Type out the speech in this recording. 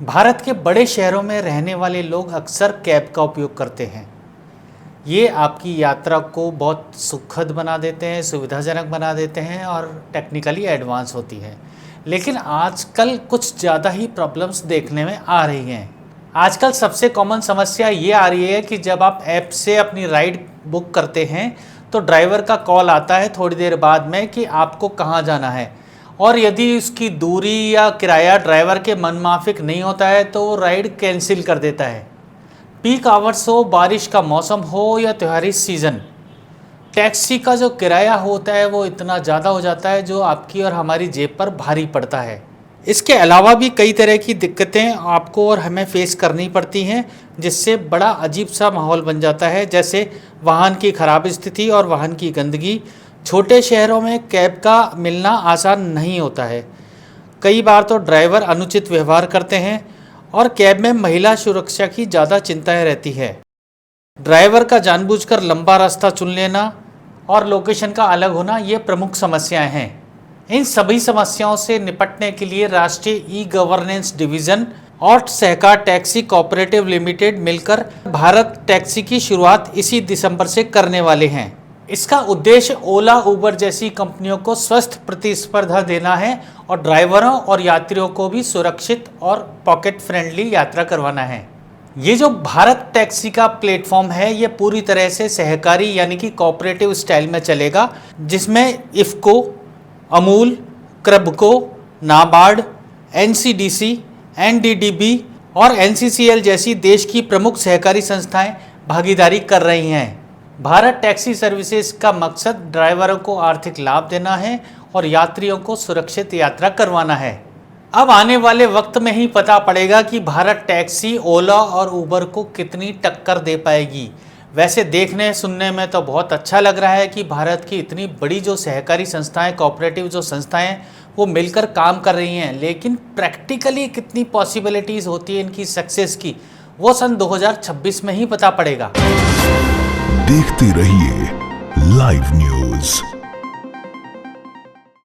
भारत के बड़े शहरों में रहने वाले लोग अक्सर कैब का उपयोग करते हैं। ये आपकी यात्रा को बहुत सुखद बना देते हैं, सुविधाजनक बना देते हैं और टेक्निकली एडवांस होती है। लेकिन आजकल कुछ ज़्यादा ही प्रॉब्लम्स देखने में आ रही हैं। आजकल सबसे कॉमन समस्या ये आ रही है कि जब आप ऐप से अपनी राइड बुक करते हैं तो ड्राइवर का कॉल आता है थोड़ी देर बाद में कि आपको कहाँ जाना है, और यदि उसकी दूरी या किराया ड्राइवर के मनमाफिक नहीं होता है तो वो राइड कैंसिल कर देता है। पीक आवर्स हो, बारिश का मौसम हो या त्योहारी सीज़न, टैक्सी का जो किराया होता है वो इतना ज़्यादा हो जाता है जो आपकी और हमारी जेब पर भारी पड़ता है। इसके अलावा भी कई तरह की दिक्कतें आपको और हमें फेस करनी पड़ती हैं, जिससे बड़ा अजीब सा माहौल बन जाता है, जैसे वाहन की ख़राब स्थिति और वाहन की गंदगी। छोटे शहरों में कैब का मिलना आसान नहीं होता है। कई बार तो ड्राइवर अनुचित व्यवहार करते हैं और कैब में महिला सुरक्षा की ज़्यादा चिंताएं रहती है। ड्राइवर का जानबूझकर लंबा रास्ता चुन लेना और लोकेशन का अलग होना, ये प्रमुख समस्याएं हैं। इन सभी समस्याओं से निपटने के लिए राष्ट्रीय ई गवर्नेंस डिवीज़न और सहकार टैक्सी कोऑपरेटिव लिमिटेड मिलकर भारत टैक्सी की शुरुआत इसी दिसंबर से करने वाले हैं। इसका उद्देश्य ओला, उबर जैसी कंपनियों को स्वस्थ प्रतिस्पर्धा देना है और ड्राइवरों और यात्रियों को भी सुरक्षित और पॉकेट फ्रेंडली यात्रा करवाना है। ये जो भारत टैक्सी का प्लेटफॉर्म है ये पूरी तरह से सहकारी यानी कि कोऑपरेटिव स्टाइल में चलेगा, जिसमें इफ़को, अमूल, क्रबको, नाबार्ड, एनसीडीसी, एनडीडीबी और एनसीसीएल जैसी देश की प्रमुख सहकारी संस्थाएं भागीदारी कर रही हैं। भारत टैक्सी सर्विसेज का मकसद ड्राइवरों को आर्थिक लाभ देना है और यात्रियों को सुरक्षित यात्रा करवाना है। अब आने वाले वक्त में ही पता पड़ेगा कि भारत टैक्सी ओला और उबर को कितनी टक्कर दे पाएगी। वैसे देखने सुनने में तो बहुत अच्छा लग रहा है कि भारत की इतनी बड़ी जो सहकारी संस्थाएं, कोऑपरेटिव जो संस्थाएं हैं वो मिलकर काम कर रही हैं, लेकिन प्रैक्टिकली कितनी पॉसिबिलिटीज़ होती है इनकी सक्सेस की, वो सन 2026 में ही पता पड़ेगा। देखते रहिए लाइव न्यूज।